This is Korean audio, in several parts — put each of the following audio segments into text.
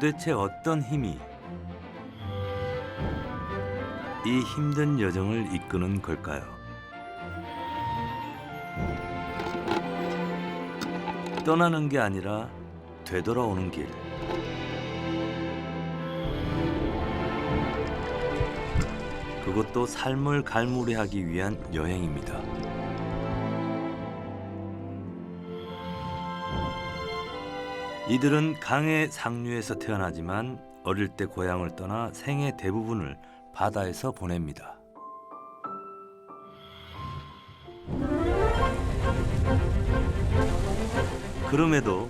도대체 어떤 힘이 이 힘든 여정을 이끄는 걸까요? 떠나는 게 아니라 되돌아오는 길. 그것도 삶을 갈무리하기 위한 여행입니다. 이들은 강의 상류에서 태어나지만 어릴 때 고향을 떠나 생애 대부분을 바다에서 보냅니다. 그럼에도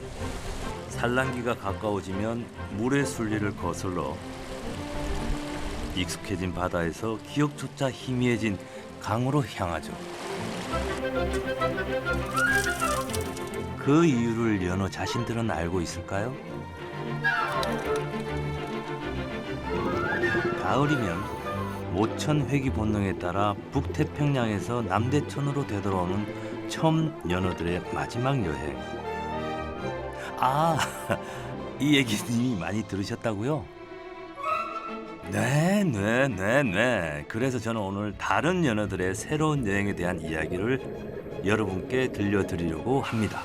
산란기가 가까워지면 물의 순리를 거슬러 익숙해진 바다에서 기억조차 희미해진 강으로 향하죠. 그 이유를 연어 자신들은 알고 있을까요? 가을이면 모천 회귀 본능에 따라 북태평양에서 남대천으로 되돌아오는 처음 연어들의 마지막 여행. 아, 이 얘기 이미 많이 들으셨다고요? 네. 그래서 저는 오늘 다른 연어들의 새로운 여행에 대한 이야기를 여러분께 들려드리려고 합니다.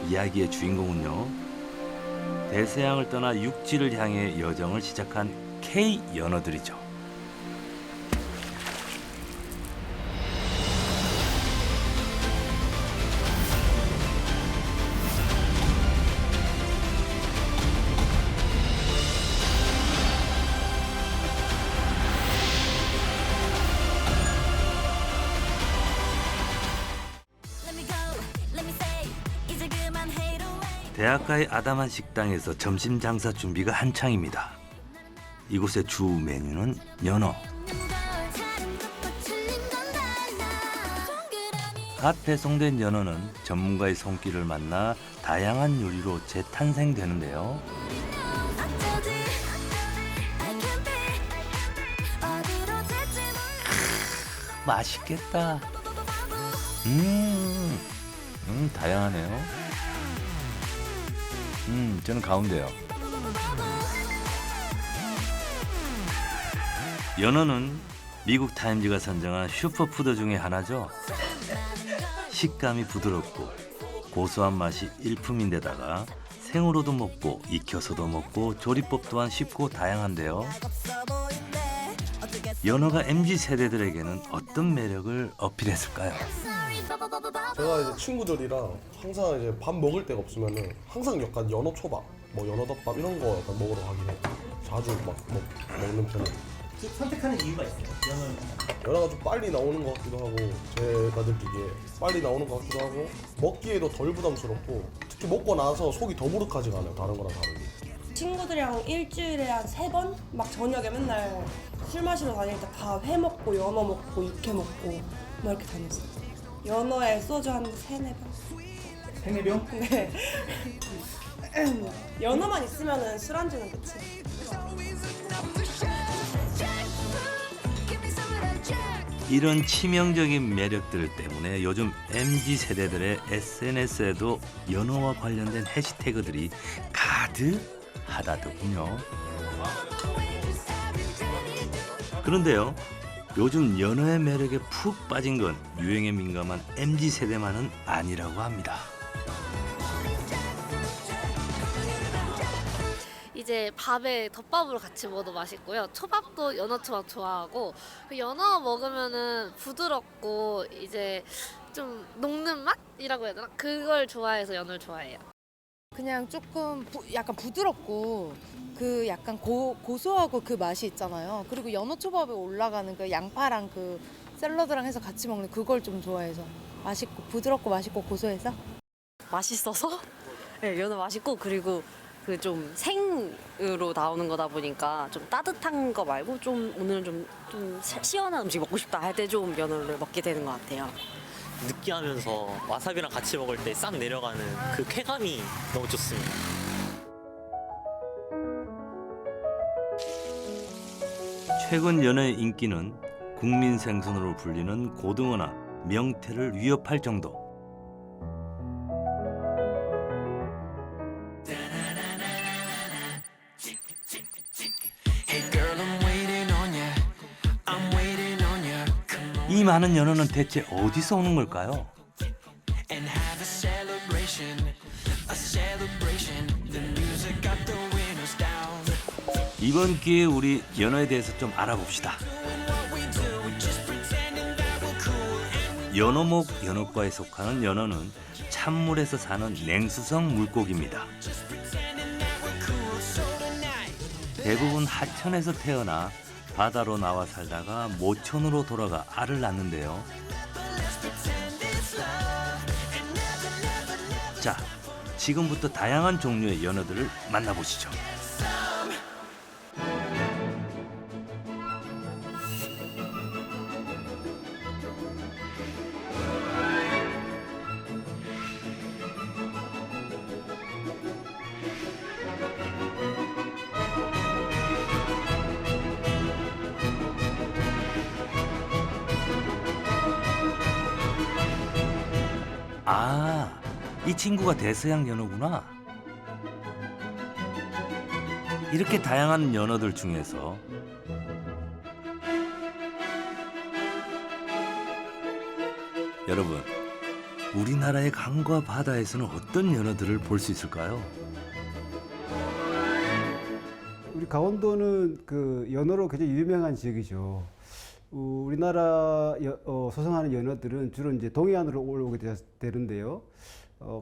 이야기의 주인공은요, 대서양을 떠나 육지를 향해 여정을 시작한 K 연어들이죠. 대학가의 아담한 식당에서 점심 장사 준비가 한창입니다. 이곳의 주 메뉴는 연어. 갓 배송된 연어는 전문가의 손길을 만나 다양한 요리로 재탄생되는데요. 맛있겠다. 다양하네요. 저는 가운데요. 연어는 미국 타임즈가 선정한 슈퍼푸드 중에 하나죠. 식감이 부드럽고 고소한 맛이 일품인데다가 생으로도 먹고 익혀서도 먹고 조리법 또한 쉽고 다양한데요. 연어가 MZ세대들에게는 어떤 매력을 어필했을까요? 제가 이제 친구들이랑 항상 이제 밥 먹을 데가 없으면은 항상 약간 연어 초밥, 뭐 연어 덮밥 이런 거 약간 먹으러 가긴 해요. 자주 막 먹는 편이에요. 선택하는 이유가 있어요. 연어가 좀 빨리 나오는 것 같기도 하고, 제가 느끼기에 빨리 나오는 것 같기도 하고, 먹기에도 덜 부담스럽고, 특히 먹고 나서 속이 더부룩하지가 않아요. 다른 거랑 다르게. 친구들이랑 일주일에 한 3번? 막 저녁에 맨날 술 마시러 다닐 때 다 회 먹고 연어 먹고 육회 먹고 뭐 이렇게 다녔어요. 연어에 소주 한 3-4병. 3-4병? 네. 연어만 있으면 술안주는 끝이에요. 이런 치명적인 매력들 때문에 요즘 MZ세대들의 SNS에도 연어와 관련된 해시태그들이 가득하다더군요. 그런데요, 요즘 연어의 매력에 푹 빠진 건 유행에 민감한 MZ세대만은 아니라고 합니다. 이제 밥에 덮밥으로 같이 먹어도 맛있고요. 초밥도 연어 초밥 좋아하고, 연어 먹으면은 부드럽고 이제 좀 녹는 맛이라고 해야 되나? 그걸 좋아해서 연어를 좋아해요. 그냥 조금 약간 부드럽고 그 약간 고소하고 그 맛이 있잖아요. 그리고 연어 초밥에 올라가는 그 양파랑 그 샐러드랑 해서 같이 먹는 그걸 좀 좋아해서 맛있고 부드럽고 맛있고 고소해서 맛있어서 네, 연어 맛있고 그리고 그 좀 생으로 나오는 거다 보니까 좀 따뜻한 거 말고 좀 오늘은 좀 시원한 음식 먹고 싶다 할 때 좀 연어를 먹게 되는 것 같아요. 느끼하면서 와사비랑 같이 먹을 때 싹 내려가는 그 쾌감이 너무 좋습니다. 최근 연어의 인기는 국민 생선으로 불리는 고등어나 명태를 위협할 정도. 이 많은 연어는 대체 어디서 오는 걸까요? 이번 기회에 우리 연어에 대해서 좀 알아봅시다. 연어목 연어과에 속하는 연어는 찬물에서 사는 냉수성 물고기입니다. 대부분 하천에서 태어나 바다로 나와 살다가 모천으로 돌아가 알을 낳는데요. 자, 지금부터 다양한 종류의 연어들을 만나보시죠. 아, 이 친구가 대서양 연어구나. 이렇게 다양한 연어들 중에서 여러분, 우리나라의 강과 바다에서는 어떤 연어들을 볼 수 있을까요? 우리 강원도는 그 연어로 굉장히 유명한 지역이죠. 우리나라 소성하는 연어들은 주로 이제 동해안으로 올라오게 되는데요.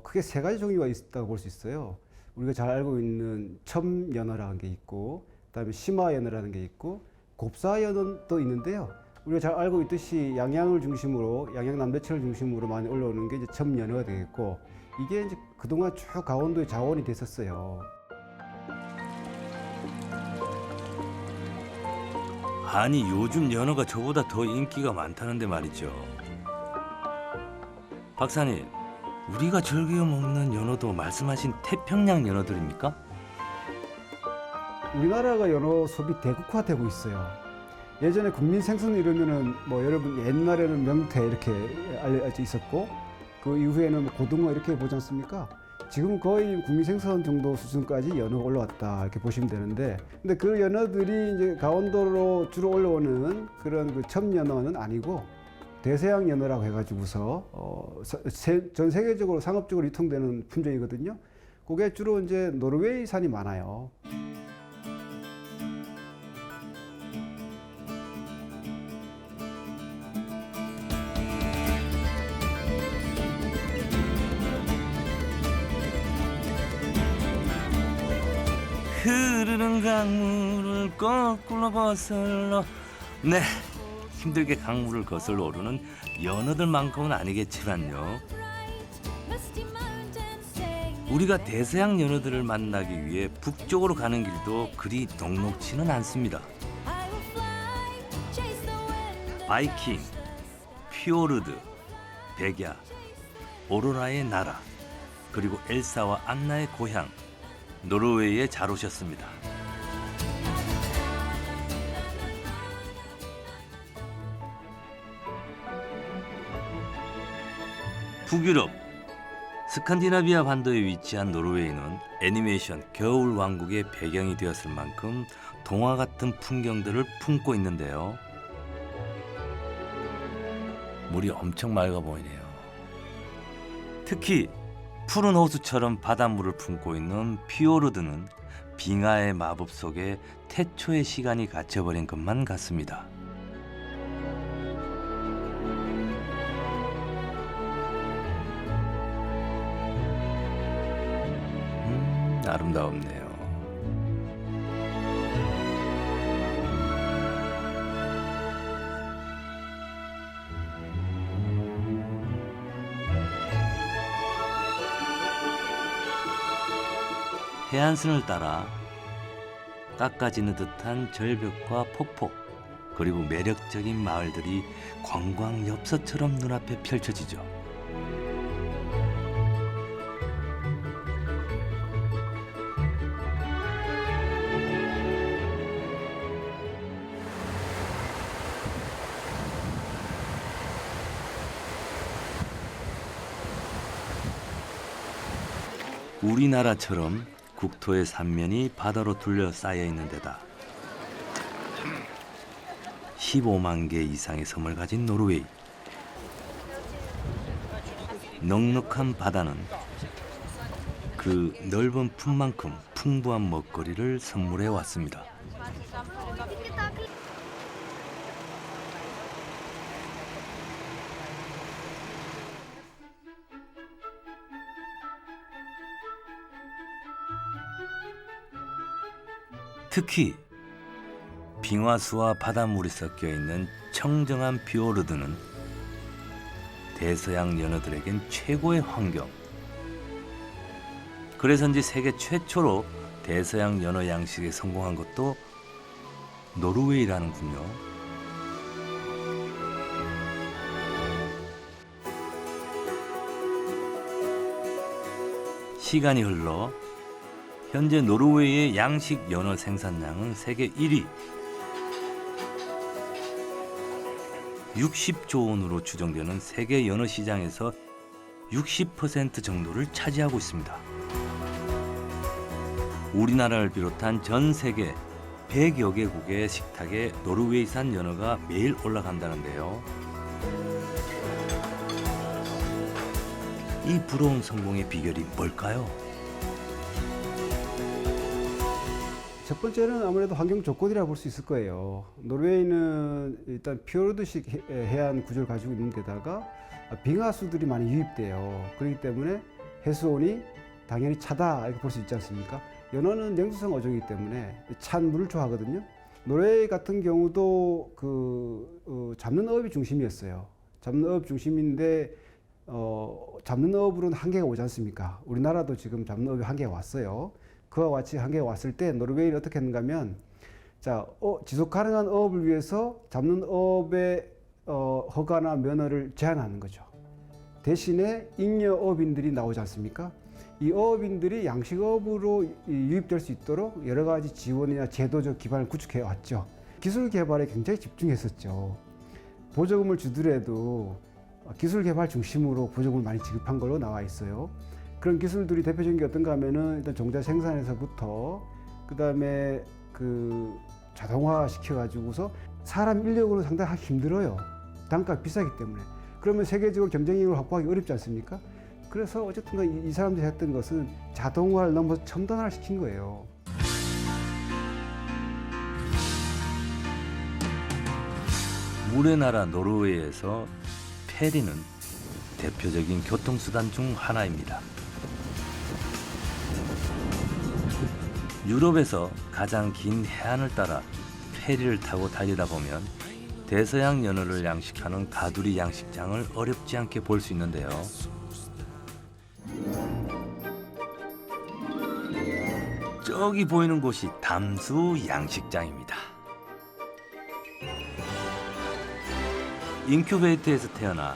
크게 세 가지 종류가 있다고 볼 수 있어요. 우리가 잘 알고 있는 첨연어라는 게 있고, 그다음에 심화연어라는 게 있고, 곱사연어도 있는데요. 우리가 잘 알고 있듯이 양양을 중심으로, 양양 남대천을 중심으로 많이 올라오는 게 이제 첨연어가 되겠고, 이게 이제 그동안 쭉 강원도의 자원이 됐었어요. 아니, 요즘 연어가 저보다 더 인기가 많다는데 말이죠. 박사님, 우리가 즐겨 먹는 연어도 말씀하신 태평양 연어들입니까? 우리나라가 연어 소비 대국화되고 있어요. 예전에 국민 생선 이러면은 뭐 여러분 옛날에는 명태 이렇게 알려져 있었고, 그 이후에는 고등어 이렇게 보지 않습니까? 지금 거의 국민 생선 정도 수준까지 연어가 올라왔다 이렇게 보시면 되는데, 근데 그 연어들이 이제 강원도로 주로 올라오는 그런 그 첨연어는 아니고 대서양 연어라고 해가지고서 전 세계적으로 상업적으로 유통되는 품종이거든요. 그게 주로 이제 노르웨이산이 많아요. 흐르는 강물을 거꾸로 거슬러, 네, 힘들게 강물을 거슬러 오르는 연어들만큼은 아니겠지만요. 우리가 대서양 연어들을 만나기 위해 북쪽으로 가는 길도 그리 녹록지는 않습니다. 바이킹, 피오르드, 백야, 오로라의 나라, 그리고 엘사와 안나의 고향 노르웨이에 잘 오셨습니다. 북유럽, 스칸디나비아 반도에 위치한 노르웨이는 애니메이션 겨울 왕국의 배경이 되었을 만큼 동화 같은 풍경들을 품고 있는데요. 물이 엄청 맑아 보이네요. 특히 푸른 호수처럼 바닷물을 품고 있는 피오르드는 빙하의 마법 속에 태초의 시간이 갇혀버린 것만 같습니다. 아름다웠네요. 해안선을 따라 깎아지는 듯한 절벽과 폭포, 그리고 매력적인 마을들이 관광 엽서처럼 눈앞에 펼쳐지죠. 우리나라처럼 국토의 삼면이 바다로 둘러싸여 있는 데다 15만 개 이상의 섬을 가진 노르웨이. 넉넉한 바다는 그 넓은 품만큼 풍부한 먹거리를 선물해 왔습니다. 특히 빙하수와 바닷물이 섞여 있는 청정한 피오르드는 대서양 연어들에겐 최고의 환경. 그래서인지 세계 최초로 대서양 연어 양식에 성공한 것도 노르웨이라는군요. 시간이 흘러 현재 노르웨이의 양식 연어 생산량은 세계 1위. 60조 원으로 추정되는 세계 연어 시장에서 60% 정도를 차지하고 있습니다. 우리나라를 비롯한 전 세계 100여 개국의 식탁에 노르웨이산 연어가 매일 올라간다는데요. 이 부러운 성공의 비결이 뭘까요? 첫 번째는 아무래도 환경 조건이라 볼 수 있을 거예요. 노르웨이는 일단 피오르드식 해안 구조를 가지고 있는 데다가 빙하수들이 많이 유입돼요. 그렇기 때문에 해수온이 당연히 차다 이렇게 볼 수 있지 않습니까? 연어는 냉수성 어종이기 때문에 찬 물을 좋아하거든요. 노르웨이 같은 경우도 잡는 어업이 중심이었어요. 잡는 어업 중심인데 잡는 어업으로는 한계가 오지 않습니까? 우리나라도 지금 잡는 어업이 한계가 왔어요. 그와 같이 한계가 왔을 때 노르웨이는 어떻게 했는가 하면 지속 가능한 어업을 위해서 잡는 어업의 허가나 면허를 제한하는 거죠. 대신에 잉여 어업인들이 나오지 않습니까? 이 어업인들이 양식업으로 유입될 수 있도록 여러 가지 지원이나 제도적 기반을 구축해 왔죠. 기술 개발에 굉장히 집중했었죠. 보조금을 주더라도 기술 개발 중심으로 보조금을 많이 지급한 걸로 나와 있어요. 그런 기술들이 대표적인 게 어떤가 하면은 일단 종자 생산에서부터 그다음에 자동화 시켜가지고서 사람 인력으로 상당히 하기 힘들어요. 단가가 비싸기 때문에. 그러면 세계적으로 경쟁력을 확보하기 어렵지 않습니까? 그래서 어쨌든 이 사람들이 했던 것은 자동화를 넘어서 첨단화를 시킨 거예요. 물의 나라 노르웨이에서 페리는 대표적인 교통수단 중 하나입니다. 유럽에서 가장 긴 해안을 따라 페리를 타고 달리다 보면 대서양 연어를 양식하는 가두리 양식장을 어렵지 않게 볼 수 있는데요. 저기 보이는 곳이 담수 양식장입니다. 인큐베이터에서 태어나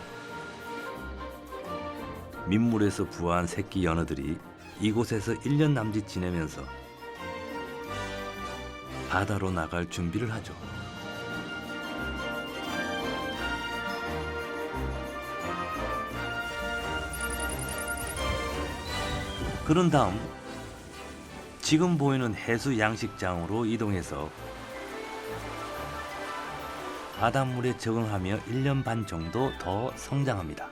민물에서 부화한 새끼 연어들이 이곳에서 1년 남짓 지내면서 바다로 나갈 준비를 하죠. 그런 다음 지금 보이는 해수 양식장으로 이동해서 바닷물에 적응하며 1년 반 정도 더 성장합니다.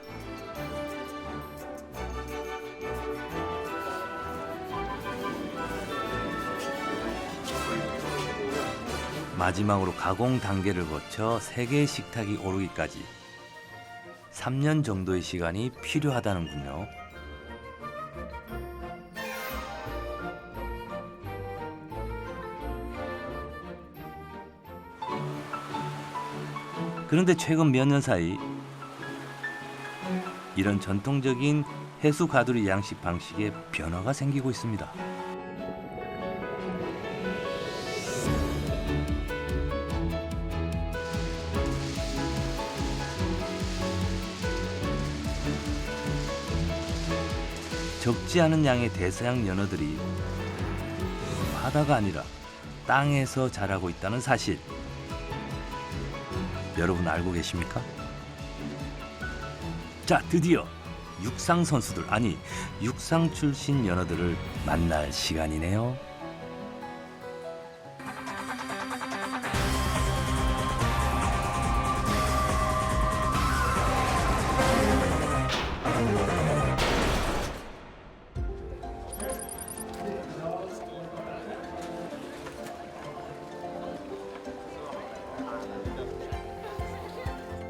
마지막으로 가공 단계를 거쳐 세계의 식탁이 오르기까지 3년 정도의 시간이 필요하다는군요. 그런데 최근 몇 년 사이 이런 전통적인 해수 가두리 양식 방식에 변화가 생기고 있습니다. 적지 않은 양의 대서양 연어들이 바다가 아니라 땅에서 자라고 있다는 사실 여러분 알고 계십니까? 자, 드디어 육상 선수들, 아니 육상 출신 연어들을 만날 시간이네요.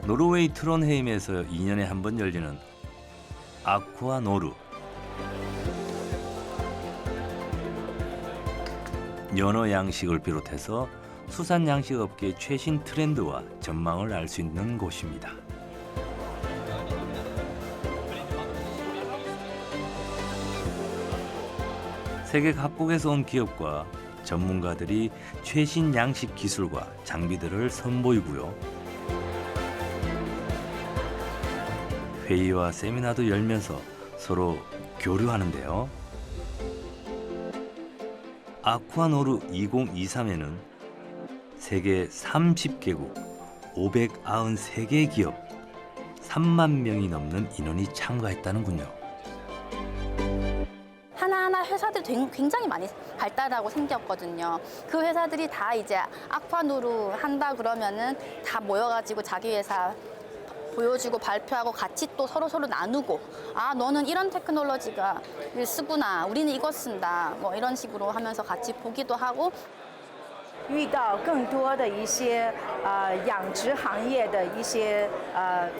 노르웨이 트론헤임에서 2년에 한 번 열리는 아쿠아 노르. 연어 양식을 비롯해서 수산 양식 업계의 최신 트렌드와 전망을 알 수 있는 곳입니다. 세계 각국에서 온 기업과 전문가들이 최신 양식 기술과 장비들을 선보이고요. 회의와 세미나도 열면서 서로 교류하는데요. 아쿠아노르 2023에는 세계 30개국 593개 기업 3만 명이 넘는 인원이 참가했다는군요. 하나하나 회사들이 굉장히 많이 발달하고 생겼거든요. 그 회사들이 다 이제 아쿠아노르 한다 그러면은 다 모여가지고 자기 회사 보여주고 발표하고 같이 또 서로 나누고, 아 너는 이런 테크놀로지가 쓰구나, 우리는 이거 쓴다, 뭐 이런 식으로 하면서 같이 보기도 하고. 遇到更多的一些养殖行业的一些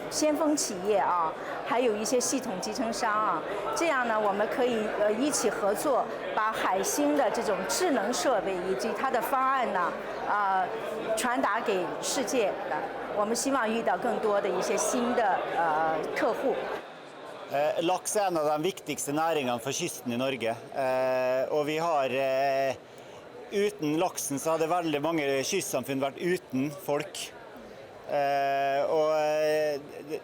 先锋企业啊，还有一些系统集成商啊，这样呢，我们可以一起合作，把海星的这种智能设备以及它的方案呢，传达给世界的。我们希望遇到更多的一些新的客户。 Laks er en av de viktigste næringene for kysten i Norge. Og vi har uten laksen så hadde veldig mange kystsamfunn vært uten folk. Og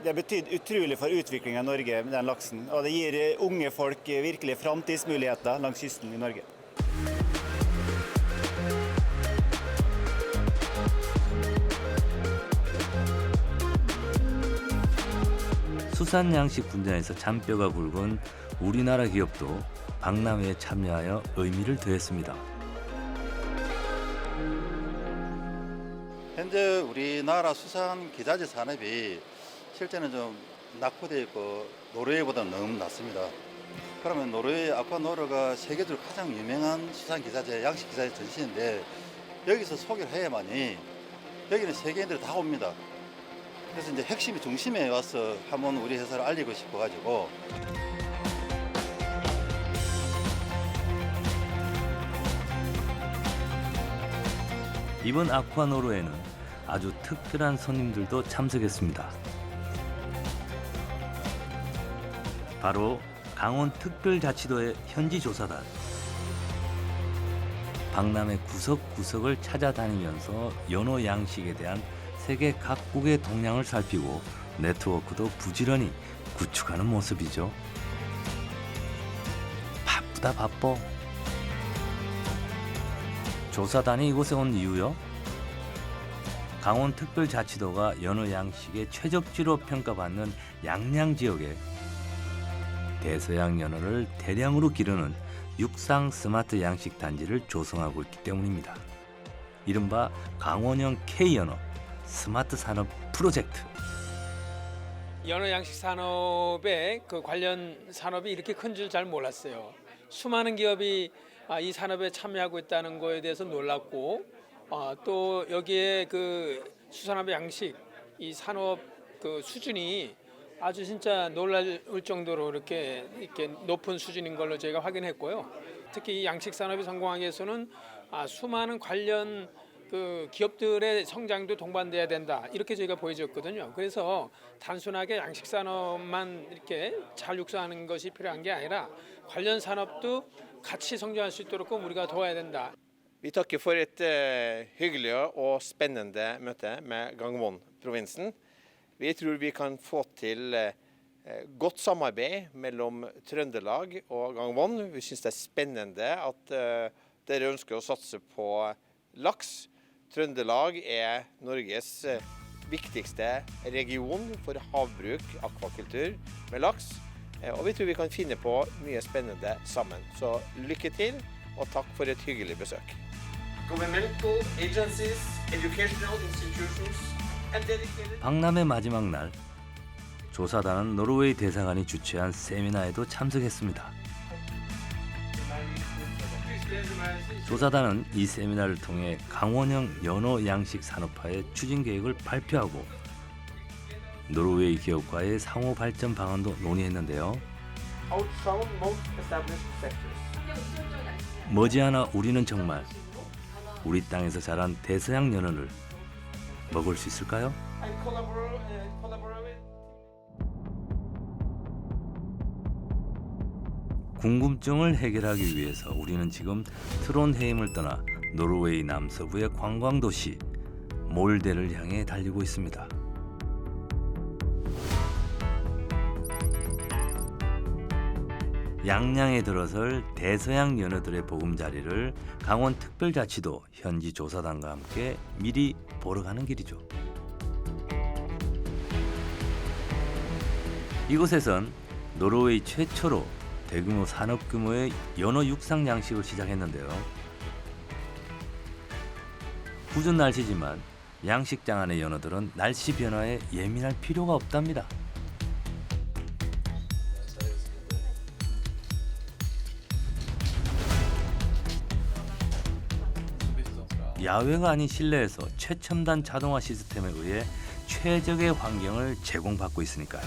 det betyr utrolig for utviklingen av Norge med den laksen. Og det gir unge folk virkelig framtidsmuligheter langs kysten i Norge. 수산 양식 분야에서 잔뼈가 굵은 우리나라 기업도 박람회에 참여하여 의미를 더했습니다. 현재 우리나라 수산 기자재 산업이 실제는 좀 낙후되어 있고 노르웨이보다는 너무 낮습니다. 그러면 노르웨이 아쿠아노르가 세계적으로 가장 유명한 수산 기자재, 양식 기자재 전시인데 여기서 소개를 해야만이 여기는 세계인들이 다 옵니다. 그래서 이제 핵심이 중심에 와서 한번 우리 회사를 알리고 싶어가지고. 이번 아쿠아노르에는 아주 특별한 손님들도 참석했습니다. 바로 강원특별자치도의 현지 조사단. 박람회 구석구석을 찾아다니면서 연어 양식에 대한 세계 각국의 동향을 살피고 네트워크도 부지런히 구축하는 모습이죠. 바쁘다 바빠. 조사단이 이곳에 온 이유요? 강원특별자치도가 연어 양식의 최적지로 평가받는 양양 지역에 대서양 연어를 대량으로 기르는 육상 스마트 양식 단지를 조성하고 있기 때문입니다. 이른바 강원형 K연어 스마트 산업 프로젝트. 연어 양식 산업의 그 관련 산업이 이렇게 큰 줄 잘 몰랐어요. 수많은 기업이 이 산업에 참여하고 있다는 거에 대해서 놀랐고, 또 여기에 그 수산업 양식 이 산업 그 수준이 아주 진짜 놀랄 정도로 이렇게 높은 수준인 걸로 저희가 확인했고요. 특히 이 양식 산업이 성공하기 위해서는 수많은 관련 그 기업들의 성장도 동반돼야 된다, 이렇게 저희가 보여줬거든요. 그래서 단순하게 양식 산업만 이렇게 잘 육성하는 것이 필요한 게 아니라 관련 산업도 같이 성장할 수 있도록 우리가 도와야 된다. Vi takker for et hyggelig og spennende møte med Gangwon-provinsen. Vi tror vi kan få til godt samarbeid mellom Trøndelag og Gangwon. Vi synes det er spennende at dere ønsker å satse på laks. Trøndelag er Norges viktigste region for havbruk, akvakultur med laks. Og vi tror vi kan finne på mye spennende sammen. Så lykke til, og takk for et hyggelig besøk. Governmental agencies, educational institutions, and dedicated... 박람회 마지막 날, 조사단은 노르웨이 대사관이 주최한 세미나에도 참석했습니다. 조사단은 이 세미나를 통해 강원형 연어 양식 산업화의 추진 계획을 발표하고 노르웨이 기업과의 상호 발전 방안도 논의했는데요. Outshone most established sectors. 머지않아 우리는 정말 우리 땅에서 자란 대서양 연어를 먹을 수 있을까요? And collaborate. 궁금증을 해결하기 위해서 우리는 지금 트론헤임을 떠나 노르웨이 남서부의 관광도시 몰데를 향해 달리고 있습니다. 양양에 들어설 대서양 연어들의 보금자리를 강원특별자치도 현지 조사단과 함께 미리 보러 가는 길이죠. 이곳에선 노르웨이 최초로 대규모 산업 규모의 연어 육상 양식을 시작했는데요. 궂은 날씨지만 양식장 안의 연어들은 날씨 변화에 예민할 필요가 없답니다. 야외가 아닌 실내에서 최첨단 자동화 시스템에 의해 최적의 환경을 제공받고 있으니까요.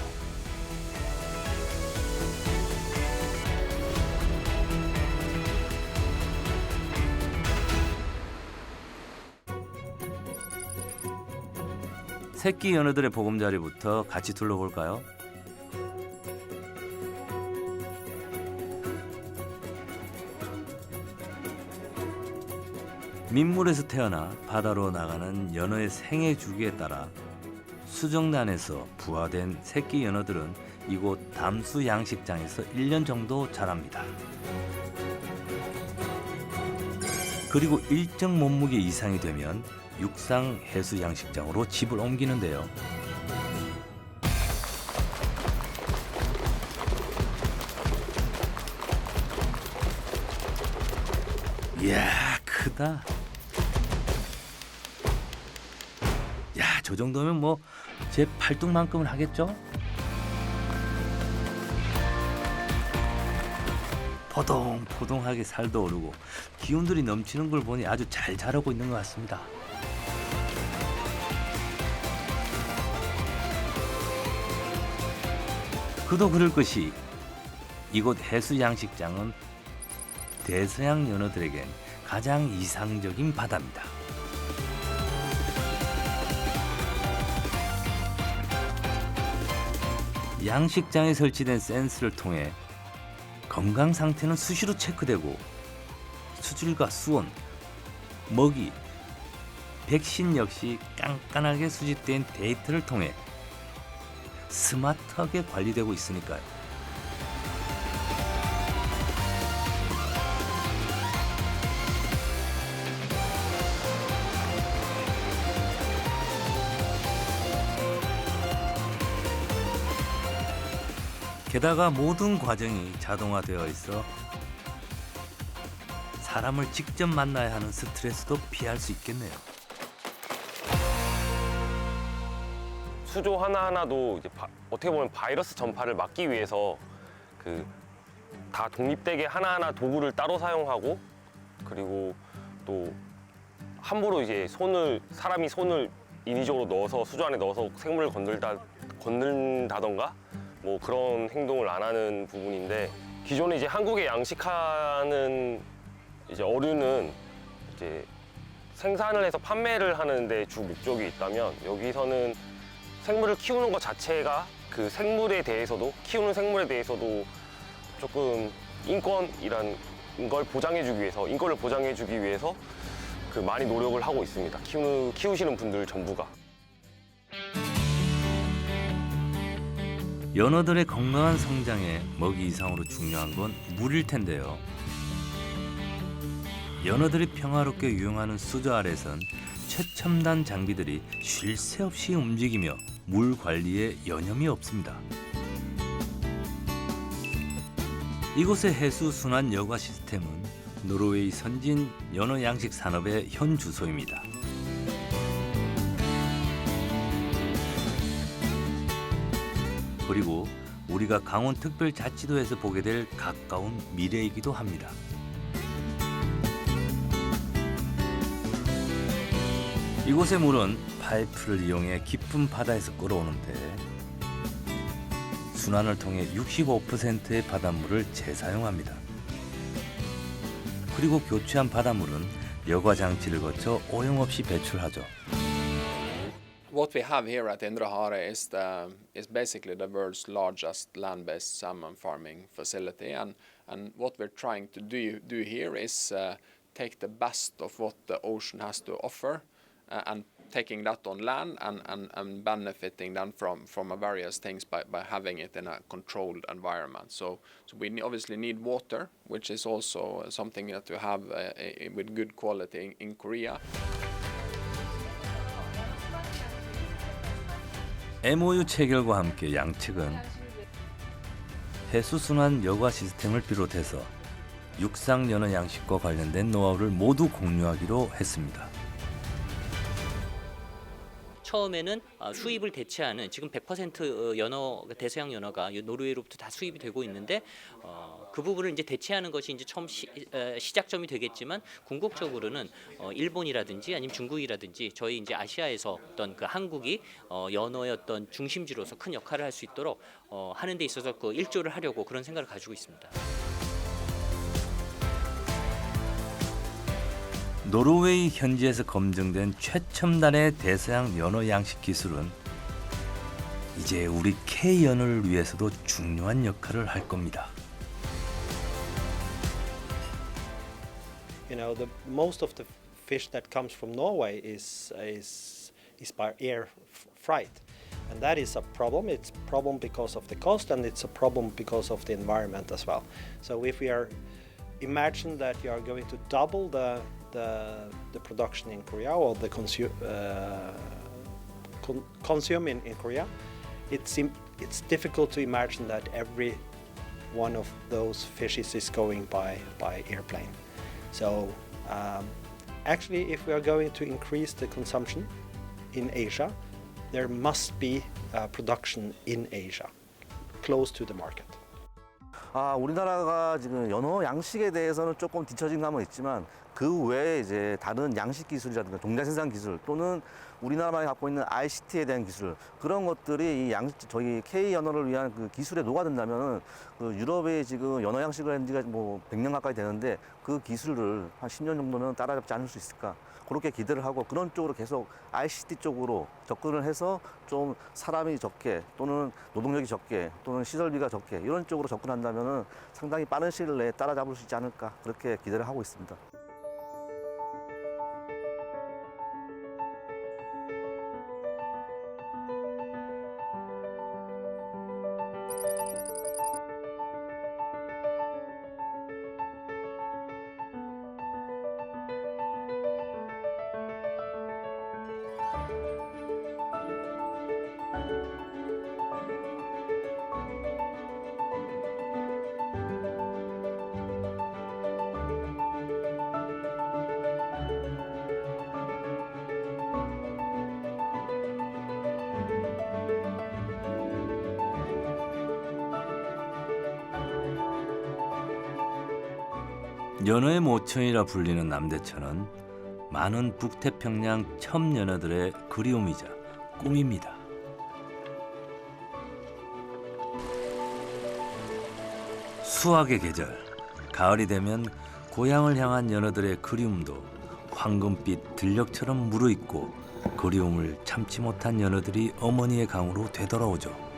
새끼 연어들의 보금자리부터 같이 둘러볼까요? 민물에서 태어나 바다로 나가는 연어의 생애 주기에 따라 수정란에서 부화된 새끼 연어들은 이곳 담수 양식장에서 1년 정도 자랍니다. 그리고 일정 몸무게 이상이 되면 육상 해수 양식장으로 집을 옮기는데요. 이야, 크다. 야, 저 정도면 뭐 제 팔뚝만큼은 하겠죠? 포동포동하게 살도 오르고 기운들이 넘치는 걸 보니 아주 잘 자라고 있는 것 같습니다. 그도 그럴 것이 이곳 해수 양식장은 대서양 연어들에겐 가장 이상적인 바다입니다. 양식장에 설치된 센서를 통해 건강 상태는 수시로 체크되고 수질과 수온, 먹이, 백신 역시 깐깐하게 수집된 데이터를 통해 스마트하게 관리되고 있으니까요. 게다가 모든 과정이 자동화되어 있어 사람을 직접 만나야 하는 스트레스도 피할 수 있겠네요. 수조 하나하나도 이제 어떻게 보면 바이러스 전파를 막기 위해서 다 독립되게 하나하나 도구를 따로 사용하고, 그리고 또 함부로 이제 사람이 손을 인위적으로 넣어서 수조 안에 넣어서 생물을 건든다던가 뭐 그런 행동을 안 하는 부분인데, 기존에 이제 한국에 양식하는 이제 어류는 이제 생산을 해서 판매를 하는데 주 목적이 있다면, 여기서는 생물을 키우는 것 자체가 그 생물에 대해서도, 키우는 생물에 대해서도 조금 인권이란 걸 보장해주기 위해서, 인권을 보장해주기 위해서 많이 노력을 하고 있습니다. 키우시는 분들 전부가. 연어들의 건강한 성장에 먹이 이상으로 중요한 건 물일 텐데요. 연어들이 평화롭게 유영하는 수조 아래선 최첨단 장비들이 쉴 새 없이 움직이며 물 관리에 여념이 없습니다. 이곳의 해수 순환 여과 시스템은 노르웨이 선진 연어 양식 산업의 현 주소입니다. 그리고 우리가 강원특별자치도에서 보게 될 가까운 미래이기도 합니다. 이곳의 물은 파이프를 이용해 깊은 바다에서 끌어오는데 순환을 통해 65%의 바닷물을 재사용합니다. 그리고 교체한 바닷물은 여과 장치를 거쳐 오염 없이 배출하죠. What we have here at Indre Hare is basically the world's largest land-based salmon farming facility, and what we're trying to do here is take the best of what the ocean has to offer, and taking that on land and benefiting then from various things by having it in a controlled environment. So we obviously need water, which is also something that we have with good quality in Korea. MOU 체결과 함께 양측은 해수순환 여과 시스템을 비롯해서 육상 연어 양식과 관련된 노하우를 모두 공유하기로 했습니다. 처음에는 수입을 대체하는 지금 100% 연어 대서양 연어가 노르웨이로부터 다 수입이 되고 있는데 그 부분을 이제 대체하는 것이 이제 처음 시작점이 되겠지만 궁극적으로는 일본이라든지 아니면 중국이라든지 저희 이제 아시아에서 어떤 그 한국이 연어의 어떤 중심지로서 큰 역할을 할 수 있도록 하는 데 있어서 그 일조를 하려고 그런 생각을 가지고 있습니다. 노르웨이 현지에서 검증된 최첨단의 대서양 연어 양식 기술은 이제 우리 K 연어를 위해서도 중요한 역할을 할 겁니다. You know, most of the fish that comes from Norway is by air freight, and that is a problem. It's a problem because of the cost, and it's a problem because of the environment as well. So if we are imagine that you are going to double the production in Korea or the consume in Korea, it's difficult to imagine that every one of those fishes is going by airplane. So actually, if we are going to increase the consumption in Asia, there must be production in Asia, close to the market. 우리나라가 지금 연어 양식에 대해서는 조금 뒤처진 감은 있지만 그 외에 이제 다른 양식 기술이라든가 동작 생산 기술 또는 우리나라만이 갖고 있는 ICT에 대한 기술 그런 것들이 이 저희 K 연어를 위한 그 기술에 녹아든다면은 그 유럽에 지금 연어 양식을 한 지가 뭐 100년 가까이 되는데 그 기술을 한 10년 정도는 따라잡지 않을 수 있을까 그렇게 기대를 하고 그런 쪽으로 계속 ICT 쪽으로 접근을 해서 좀 사람이 적게 또는 노동력이 적게 또는 시설비가 적게 이런 쪽으로 접근한다면은 상당히 빠른 시일 내에 따라잡을 수 있지 않을까 그렇게 기대를 하고 있습니다. 연어의 모천이라 불리는 남대천은 많은 북태평양 첨연어들의 그리움이자 꿈입니다. 수확의 계절, 가을이 되면 고향을 향한 연어들의 그리움도 황금빛 들녘처럼 무르익고 그리움을 참지 못한 연어들이 어머니의 강으로 되돌아오죠.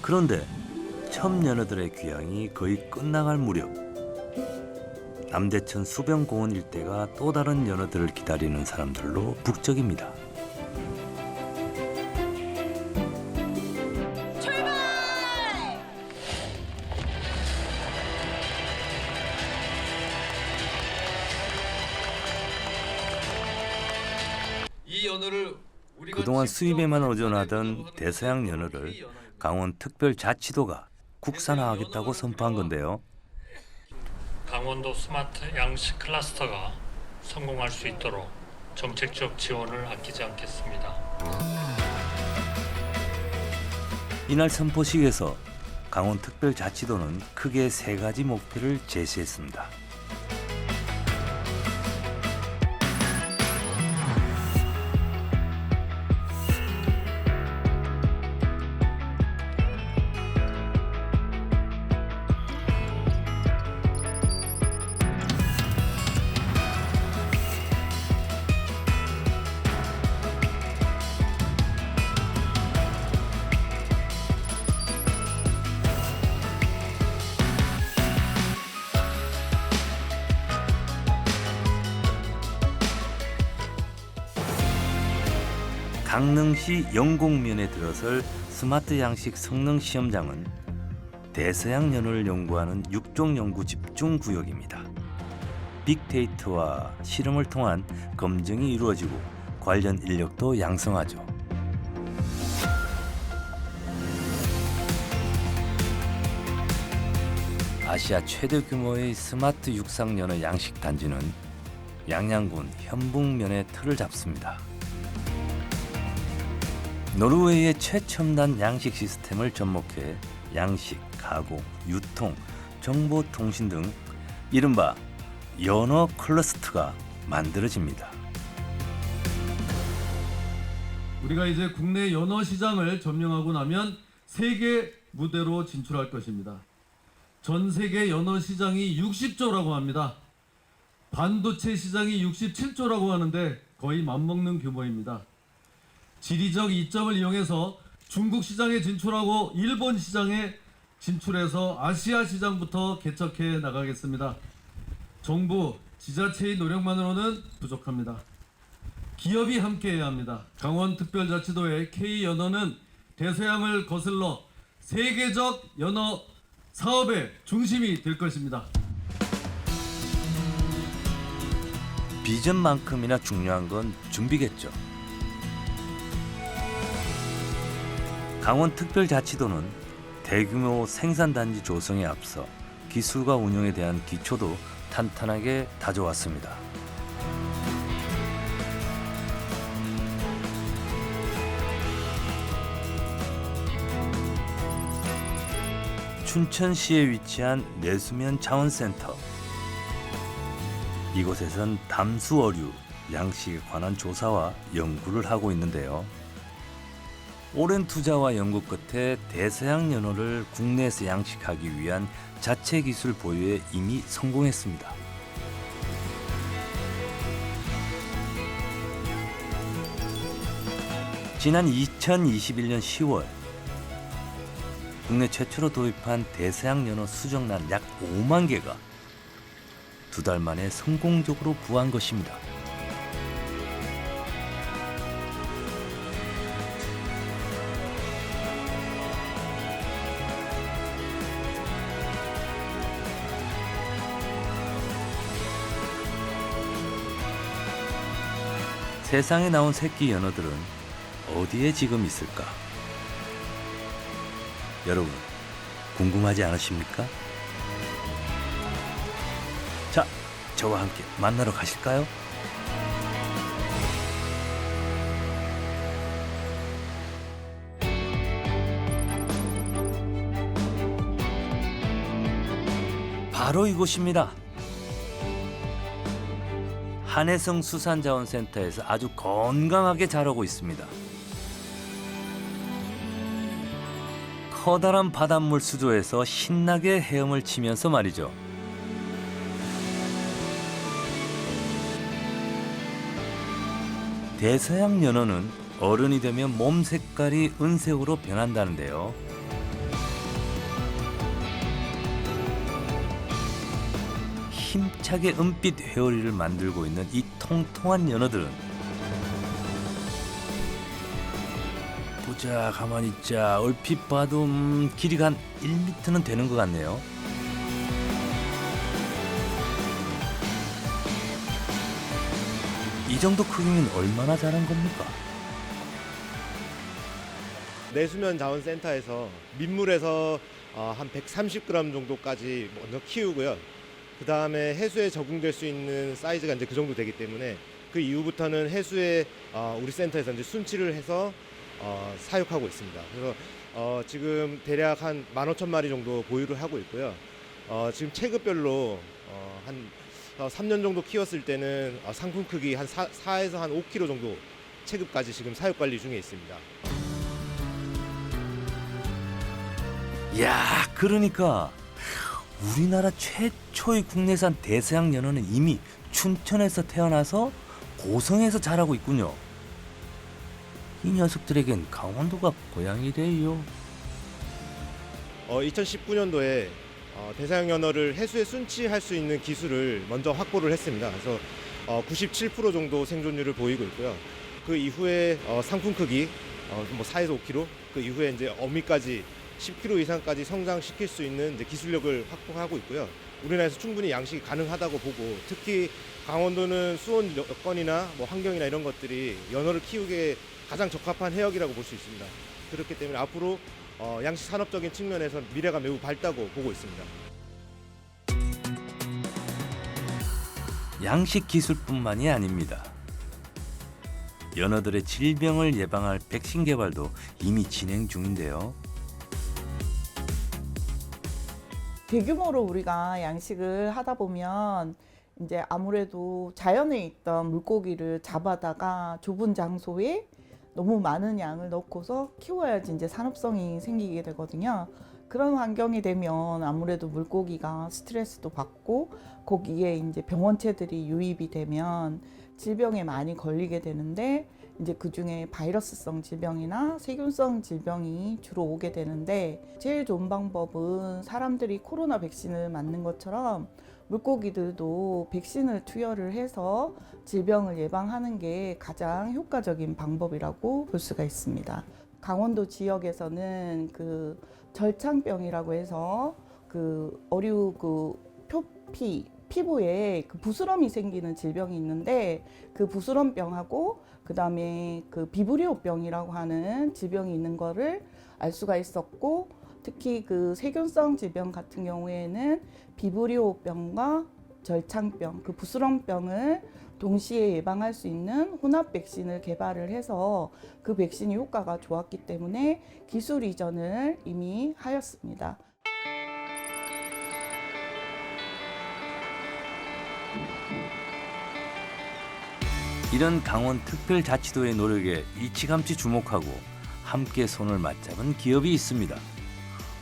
그런데 첨연어들의 귀향이 거의 끝나갈 무렵 남대천 수변공원 일대가 또 다른 연어들을 기다리는 사람들로 북적입니다. 이 연어를 그동안 수입에만 의존하던 대서양 연어를 강원특별자치도가 국산화하겠다고 선포한 건데요. 강원도 스마트 양식 클러스터가 성공할 수 있도록 정책적 지원을 아끼지 않겠습니다. 이날 선포식에서 강원특별자치도는 크게 3가지 목표를 제시했습니다. 강릉시 영곡면에 들어설 스마트 양식 성능 시험장은 대서양 연어를 연구하는 육종 연구 집중 구역입니다. 빅데이터와 실험을 통한 검증이 이루어지고 관련 인력도 양성하죠. 아시아 최대 규모의 스마트 육상 연어 양식 단지는 양양군 현북면에 틀을 잡습니다. 노르웨이의 최첨단 양식 시스템을 접목해 양식, 가공, 유통, 정보통신 등 이른바 연어 클러스터가 만들어집니다. 우리가 이제 국내 연어 시장을 점령하고 나면 세계 무대로 진출할 것입니다. 전 세계 연어 시장이 60조라고 합니다. 반도체 시장이 67조라고 하는데 거의 맞먹는 규모입니다. 지리적 이점을 이용해서 중국 시장에 진출하고 일본 시장에 진출해서 아시아 시장부터 개척해 나가겠습니다. 정부, 지자체의 노력만으로는 부족합니다. 기업이 함께해야 합니다. 강원특별자치도의 K연어는 대서양을 거슬러 세계적 연어 사업의 중심이 될 것입니다. 비전만큼이나 중요한 건 준비겠죠. 강원특별자치도는 대규모 생산단지 조성에 앞서 기술과 운영에 대한 기초도 탄탄하게 다져왔습니다. 춘천시에 위치한 내수면 자원센터. 이곳에선 담수 어류, 양식에 관한 조사와 연구를 하고 있는데요. 오랜 투자와 연구 끝에 대서양 연어를 국내에서 양식하기 위한 자체 기술 보유에 이미 성공했습니다. 지난 2021년 10월 국내 최초로 도입한 대서양 연어 수정란 약 5만 개가 2달 만에 성공적으로 부화한 것입니다. 세상에 나온 새끼 연어들은 어디에 지금 있을까? 여러분, 궁금하지 않으십니까? 자, 저와 함께 만나러 가실까요? 바로 이곳입니다. 한해성 수산자원센터에서 아주 건강하게 자라고 있습니다. 커다란 바닷물 수조에서 신나게 헤엄을 치면서 말이죠. 대서양 연어는 어른이 되면 몸 색깔이 은색으로 변한다는데요. 힘차게 은빛 회오리를 만들고 있는 이 통통한 연어들은 보자, 가만히 있자. 얼핏 봐도 길이가 한 1m는 되는 것 같네요. 이 정도 크기면 얼마나 자란 겁니까? 내수면 자원센터에서 민물에서 한 130g 정도까지 먼저 키우고요. 그 다음에 해수에 적응될 수 있는 사이즈가 이제 그 정도 되기 때문에 그 이후부터는 해수에 우리 센터에서 이제 순치를 해서 사육하고 있습니다. 그래서 지금 대략 한 15,000마리 정도 보유를 하고 있고요. 지금 체급별로 한 3년 정도 키웠을 때는 상품 크기 한 4에서 한 5kg 정도 체급까지 지금 사육 관리 중에 있습니다. 야, 그러니까 우리나라 최초의 국내산 대서양 연어는 이미 춘천에서 태어나서 고성에서 자라고 있군요. 이 녀석들에겐 강원도가 고향이래요. 2019년도에 대서양 연어를 해수에 순치할 수 있는 기술을 먼저 확보를 했습니다. 그래서 97% 정도 생존율을 보이고 있고요. 그 이후에 상품 크기 4에서 5kg, 그 이후에 이제 어미까지 10kg 이상까지 성장시킬 수 있는 이제 기술력을 확보하고 있고요. 우리나라에서 충분히 양식이 가능하다고 보고, 특히 강원도는 수온 여건이나 환경이나 이런 것들이 연어를 키우기에 가장 적합한 해역이라고 볼 수 있습니다. 그렇기 때문에 앞으로 양식 산업적인 측면에서 미래가 매우 밝다고 보고 있습니다. 양식 기술뿐만이 아닙니다. 연어들의 질병을 예방할 백신 개발도 이미 진행 중인데요. 대규모로 우리가 양식을 하다 보면 이제 아무래도 자연에 있던 물고기를 잡아다가 좁은 장소에 너무 많은 양을 넣고서 키워야지 이제 산업성이 생기게 되거든요. 그런 환경이 되면 아무래도 물고기가 스트레스도 받고 거기에 이제 병원체들이 유입이 되면 질병에 많이 걸리게 되는데, 이제 그중에 바이러스성 질병이나 세균성 질병이 주로 오게 되는데, 제일 좋은 방법은 사람들이 코로나 백신을 맞는 것처럼 물고기들도 백신을 투여를 해서 질병을 예방하는 게 가장 효과적인 방법이라고 볼 수가 있습니다. 강원도 지역에서는 그 절창병이라고 해서 그 어류 피부에 그 부스럼이 생기는 질병이 있는데, 그 부스럼병하고 그다음에 그 비브리오병이라고 하는 질병이 있는 거를 알 수가 있었고, 특히 그 세균성 질병 같은 경우에는 비브리오병과 절창병, 그 부스럼병을 동시에 예방할 수 있는 혼합 백신을 개발을 해서 그 백신이 효과가 좋았기 때문에 기술 이전을 이미 하였습니다. 이런 강원 특별자치도의 노력에 일찌감치 주목하고 함께 손을 맞잡은 기업이 있습니다.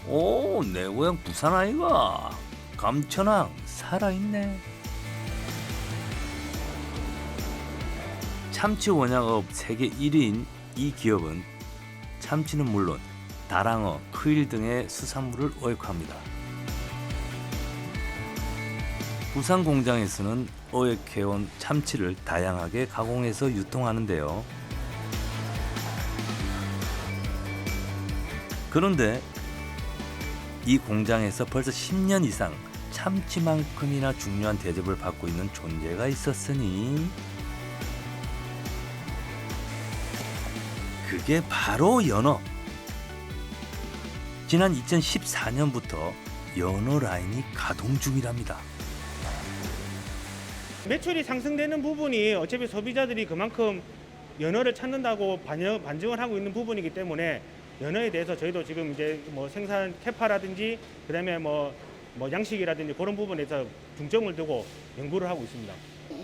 오, 내 고향 부산 아이가. 감천항 살아있네. 참치 원약업 세계 1위인 이 기업은 참치는 물론 다랑어, 크윌 등의 수산물을 어획합니다. 부산 공장에서는 어획해온 참치를 다양하게 가공해서 유통하는데요. 그런데 이 공장에서 벌써 10년 이상 참치만큼이나 중요한 대접을 받고 있는 존재가 있었으니, 그게 바로 연어. 지난 2014년부터 연어 라인이 가동 중이랍니다. 매출이 상승되는 부분이 어차피 소비자들이 그만큼 연어를 찾는다고 반증을 하고 있는 부분이기 때문에, 연어에 대해서 저희도 지금 이제 생산 캐파라든지 그다음에 양식이라든지 그런 부분에서 중점을 두고 연구를 하고 있습니다.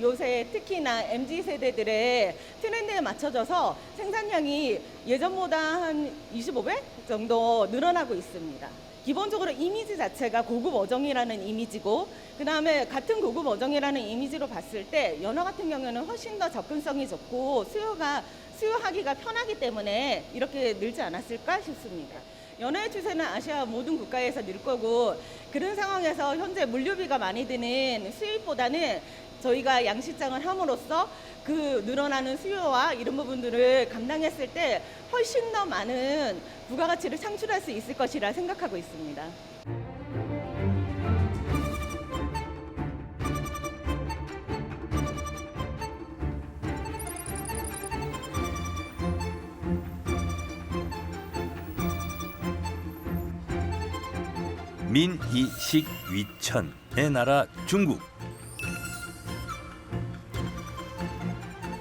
요새 특히나 MZ 세대들의 트렌드에 맞춰져서 생산량이 예전보다 한 25배 정도 늘어나고 있습니다. 기본적으로 이미지 자체가 고급 어종이라는 이미지고, 그 다음에 같은 고급 어종이라는 이미지로 봤을 때 연어 같은 경우는 훨씬 더 접근성이 좋고 수요하기가 편하기 때문에 이렇게 늘지 않았을까 싶습니다. 연어의 추세는 아시아 모든 국가에서 늘 거고, 그런 상황에서 현재 물류비가 많이 드는 수입보다는 저희가 양식장을 함으로써 그 늘어나는 수요와 이런 부분들을 감당했을 때 훨씬 더 많은 부가가치를 창출할 수 있을 것이라 생각하고 있습니다. 민이식 위천의 나라 중국.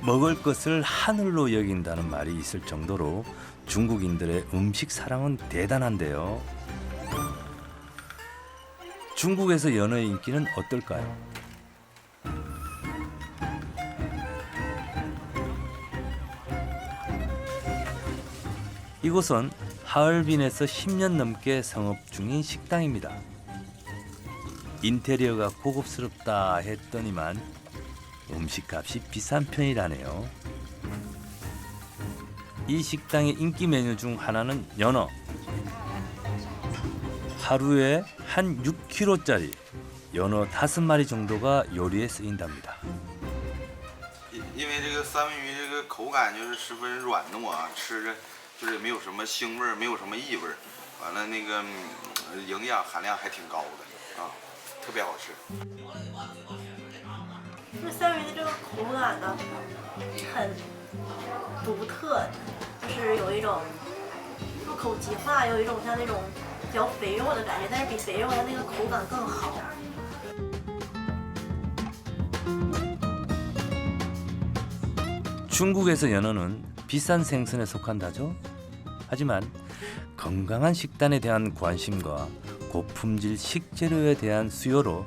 먹을 것을 하늘로 여긴다는 말이 있을 정도로 중국인들의 음식 사랑은 대단한데요. 중국에서 연어의 인기는 어떨까요? 이곳은 하얼빈에서 10년 넘게 성업 중인 식당입니다. 인테리어가 고급스럽다 했더니만 음식값이 비싼 편이라네요. 이 식당의 인기 메뉴 중 하나는 연어. 하루에 한 6kg짜리 연어 5마리 정도가 요리에 쓰인답니다. 因为这个三文鱼这个口感就是十分软糯啊，吃着就是没有什么腥味儿，没有什么异味儿，完了那个营养含量还挺高的啊，特别好吃。这三文鱼的这个口感呢，很独特，就是有一种入口即化，有一种像那种嚼肥肉的感觉，但是比肥肉它那个口感更好。 중국에서 연어는 비싼 생선에 속한다죠. 하지만 건강한 식단에 대한 관심과 고품질 식재료에 대한 수요로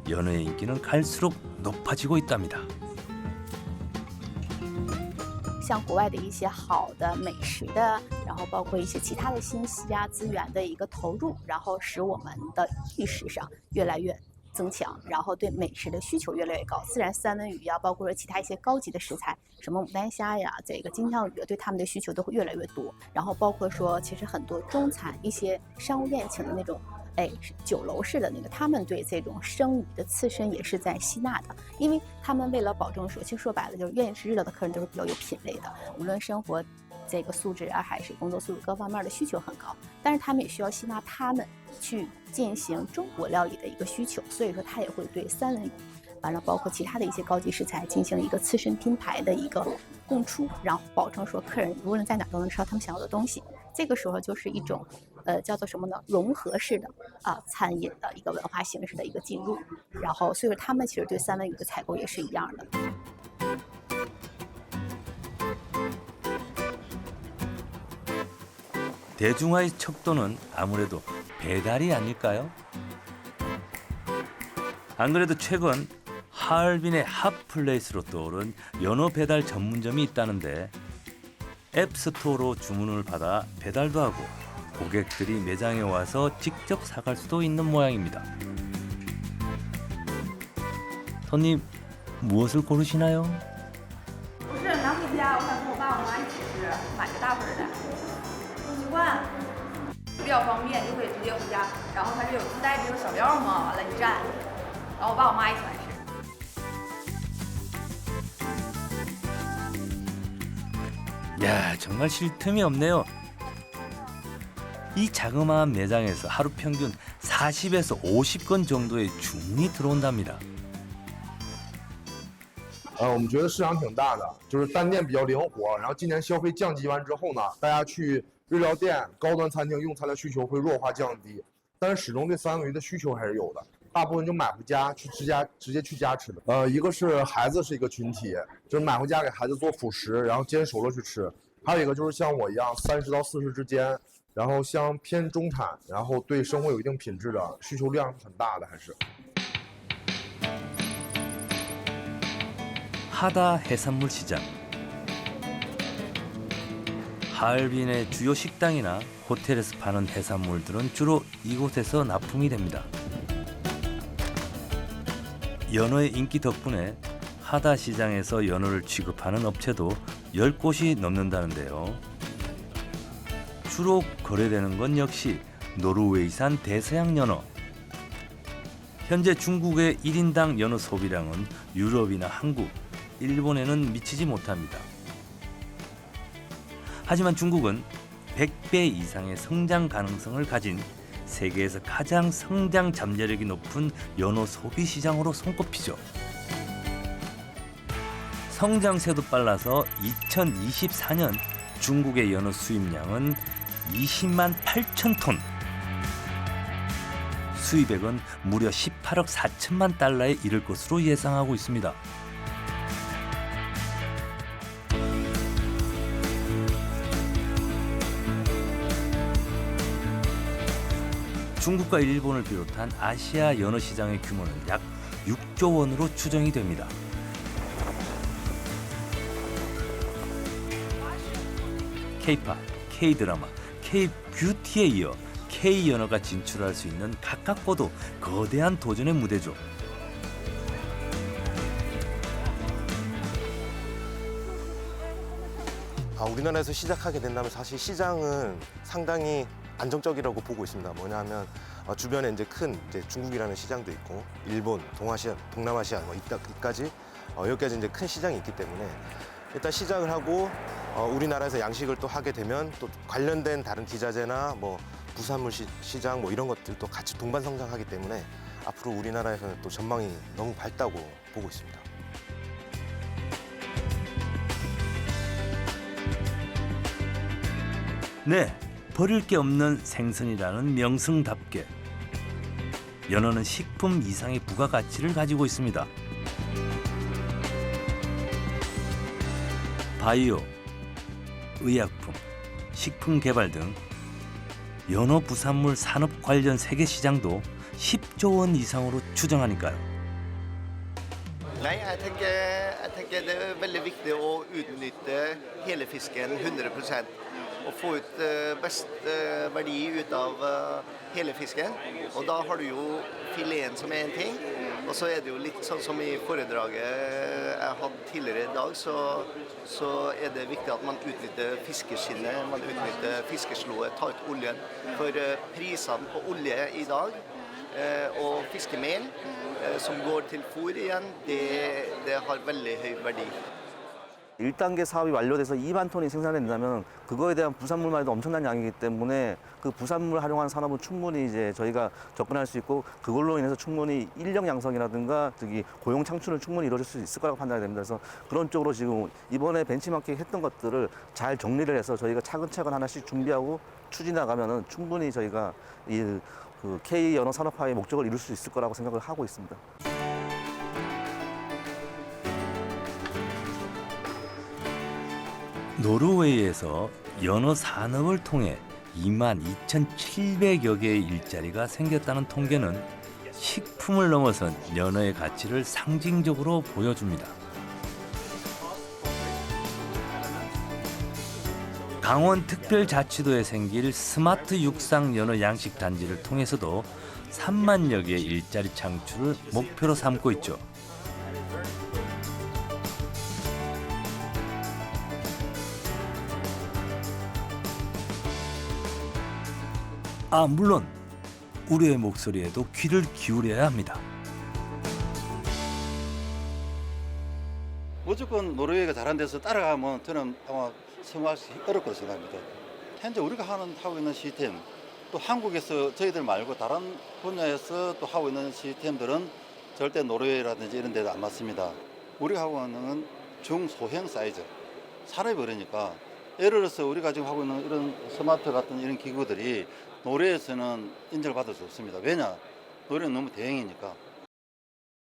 연어의 인기는 갈수록 높아지고 있답니다. 像国外的一些好的美食的，然后包括一些其他的信息啊资源的一个投入，然后使我们的意识上越来越 增强，然后对美食的需求越来越高，自然三文鱼呀，包括说其他一些高级的食材，什么牡丹虾呀，这个金枪鱼，对他们的需求都会越来越多。然后包括说，其实很多中餐一些商务宴请的那种，酒楼式的那个，他们对这种生鱼的刺身也是在吸纳的，因为他们为了保证说，其实说白了就是愿意吃日料的客人都是比较有品味的，无论生活 这个素质啊，还是工作素质各方面的需求很高，但是他们也需要吸纳他们去进行中国料理的一个需求，所以说他也会对三文鱼，完了包括其他的一些高级食材进行一个刺身拼盘的一个供出，然后保证说客人无论在哪都能吃到他们想要的东西。这个时候就是一种叫做什么呢？融合式的餐饮的一个文化形式的一个进入，然后所以说他们其实对三文鱼的采购也是一样的。 대중화의 척도는 아무래도 배달이 아닐까요? 안 그래도 최근 하얼빈의 핫플레이스로 떠오른 연어 배달 전문점이 있다는데 앱스토어로 주문을 받아 배달도 하고 고객들이 매장에 와서 직접 사갈 수도 있는 모양입니다. 손님 무엇을 고르시나요? 不是拿回家，我想跟我爸我妈一起吃，买个大份的。 习惯，比较方便，就可以直接回家。然后它是有自带这个小料嘛，完了一蘸，然后我爸我妈也喜欢吃。 야, 정말 쉴 틈이 없네요. 이 자그마한 매장에서 하루 평균 40에서 50건 정도의 주문이 들어온답니다. 我们觉得市场挺大的，就是单店比较灵活。然后今年消费降级完之后呢，大家去日料店、高端餐厅用餐的需求会弱化降低，但是始终对三文鱼的需求还是有的。大部分就买回家去直接去家吃的。一个是孩子是一个群体，就是买回家给孩子做辅食，然后煎熟了去吃。还有一个就是像我一样30到40之间，然后像偏中产，然后对生活有一定品质的需求量是很大的，还是。 하다 해산물 시장. 하얼빈의 주요 식당이나 호텔에서 파는 해산물들은 주로 이곳에서 납품이 됩니다. 연어의 인기 덕분에 하다 시장에서 연어를 취급하는 업체도 10곳이 넘는다는데요. 주로 거래되는 건 역시 노르웨이산 대서양 연어. 현재 중국의 1인당 연어 소비량은 유럽이나 한국, 일본에는 미치지 못합니다. 하지만 중국은 100배 이상의 성장 가능성을 가진 세계에서 가장 성장 잠재력이 높은 연어 소비 시장으로 손꼽히죠. 성장세도 빨라서 2024년 중국의 연어 수입량은 20만 8천 톤. 수입액은 무려 18억 4천만 달러에 이를 것으로 예상하고 있습니다. 중국과 일본을 비롯한 아시아 연어 시장의 규모는 약 6조 원으로 추정이 됩니다. K-팝, K-드라마, K-뷰티에 이어 K-연어가 진출할 수 있는 가깝고도 거대한 도전의 무대죠. 우리나라에서 시작하게 된다면 사실 시장은 상당히 안정적이라고 보고 있습니다. 뭐냐면 주변에 이제 큰 중국이라는 시장도 있고 일본, 동아시아, 동남아시아 이까지 여기까지 이제 큰 시장이 있기 때문에 일단 시작을 하고 우리나라에서 양식을 또 하게 되면 또 관련된 다른 기자재나 뭐 부산물 시장 뭐 이런 것들도 같이 동반 성장하기 때문에 앞으로 우리나라에서는 또 전망이 너무 밝다고 보고 있습니다. 네, 버릴 게 없는 생선이라는 명승답게 연어는 식품 이상의 부가가치를 가지고 있습니다. 바이오, 의약품, 식품 개발 등 연어 부산물 산업 관련 세계 시장도 10조 원 이상으로 추정하니까요. Nei, jeg tenker det er veldig viktig å utnytte hele fisken 100%. Og få ut best verdi ut av hele fisken. Og da har du jo fileten som er en ting. Og så er det jo litt sånn som i foredraget jeg hadde tidligere i dag, så er det viktig at man utnytter fiskeskinnet, man utnytter fiskeslået, tar ut oljen. For prisene på olje i dag og fiskemel som går til fôr igjen, det har veldig høy verdi. 1단계 사업이 완료돼서 2만 톤이 생산된다면 그거에 대한 부산물만 해도 엄청난 양이기 때문에 그 부산물 활용한 산업은 충분히 이제 저희가 접근할 수 있고 그걸로 인해서 충분히 인력 양성이라든가 고용 창출은 충분히 이루어질 수 있을 거라고 판단이 됩니다. 그래서 그런 쪽으로 지금 이번에 벤치마킹 했던 것들을 잘 정리를 해서 저희가 차근차근 하나씩 준비하고 추진해 나가면은 충분히 저희가 그 K 연어 산업화의 목적을 이룰 수 있을 거라고 생각을 하고 있습니다. 노르웨이에서 연어 산업을 통해 22,700여 개의 일자리가 생겼다는 통계는 식품을 넘어선 연어의 가치를 상징적으로 보여줍니다. 강원특별자치도에 생길 스마트 육상 연어 양식 단지를 통해서도 3만여 개의 일자리 창출을 목표로 삼고 있죠. 물론 우리의 목소리에도 귀를 기울여야 합니다. 무조건 노르웨이가 잘한 데서 따라가면 저는 아마 성공할 수 어렵을 거라고 생각합니다. 현재 우리가 하고 있는 시스템, 또 한국에서 저희들 말고 다른 분야에서 또 하고 있는 시스템들은 절대 노르웨이라든지 이런 데도 안 맞습니다. 우리가 하고 있는 중소형 사이즈, 사람이 버리니까 예를 들어서 우리가 지금 하고 있는 이런 스마트 같은 이런 기구들이 노르웨이에서는 인정을 받을 수 없습니다. 왜냐? 노르웨이는 너무 대형이니까.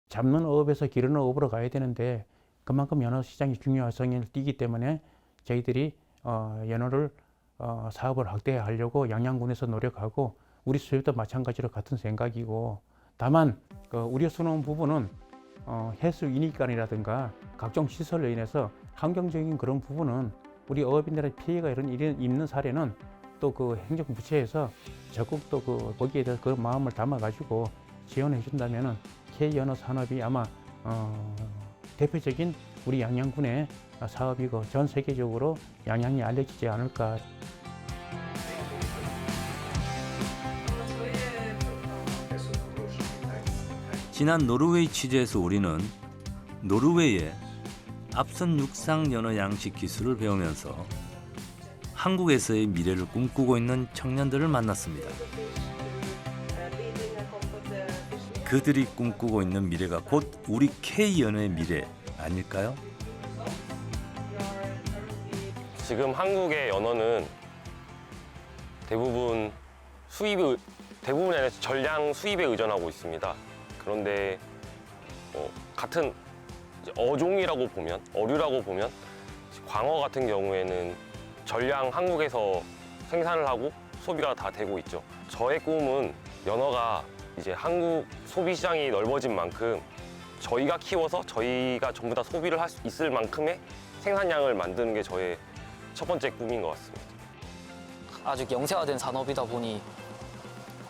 잡는 어업에서 기르는 어업으로 가야 되는데 그만큼 연어 시장이 중요성을 띠기 때문에 저희들이 연어를 사업을 확대하려고 양양군에서 노력하고 우리 수협도 마찬가지로 같은 생각이고 다만 우려스러운 부분은 해수 인입간이라든가 각종 시설로 인해서 환경적인 그런 부분은 우리 어업인들의 피해가 있는 사례는 또 그 행정부처에서 적극 또 거기에 대해서 그 마음을 담아가지고 지원해 준다면은 K 연어 산업이 아마 대표적인 우리 양양군의 사업이고 전 세계적으로 양양이 알려지지 않을까. 지난 노르웨이 취재에서 우리는 노르웨이의 앞선 육상 연어 양식 기술을 배우면서 한국에서의 미래를 꿈꾸고 있는 청년들을 만났습니다. 그들이 꿈꾸고 있는 미래가 곧 우리 K 연어의 미래 아닐까요? 지금 한국의 연어는 대부분이 아니라 전량 수입에 의존하고 있습니다. 그런데 같은 어종이라고 보면, 어류라고 보면 광어 같은 경우에는 전량 한국에서 생산을 하고 소비가 다 되고 있죠. 저의 꿈은 연어가 이제 한국 소비 시장이 넓어진 만큼 저희가 키워서 저희가 전부 다 소비를 할 수 있을 만큼의 생산량을 만드는 게 저의 첫 번째 꿈인 것 같습니다. 아직 영세화된 산업이다 보니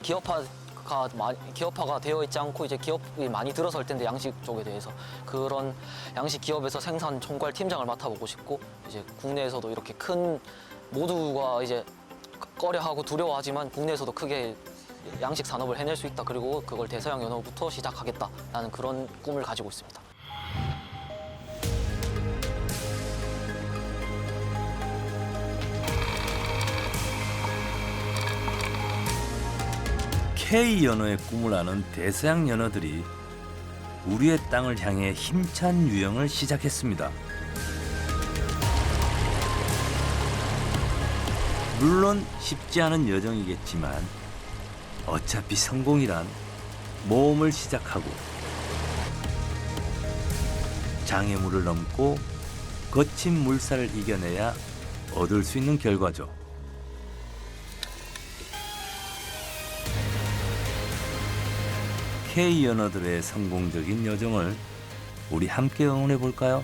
기업화가 되어 있지 않고 이제 기업이 많이 들어설 텐데 양식 쪽에 대해서 그런 양식 기업에서 생산 총괄 팀장을 맡아보고 싶고 이제 국내에서도 이렇게 큰 모두가 이제 꺼려하고 두려워하지만 국내에서도 크게 양식 산업을 해낼 수 있다. 그리고 그걸 대서양 연어부터 시작하겠다라는 그런 꿈을 가지고 있습니다. K 연어의 꿈을 아는 대서양 연어들이 우리의 땅을 향해 힘찬 유영을 시작했습니다. 물론 쉽지 않은 여정이겠지만 어차피 성공이란 모험을 시작하고 장애물을 넘고 거친 물살을 이겨내야 얻을 수 있는 결과죠. K 연어들의 성공적인 여정을 우리 함께 응원해 볼까요?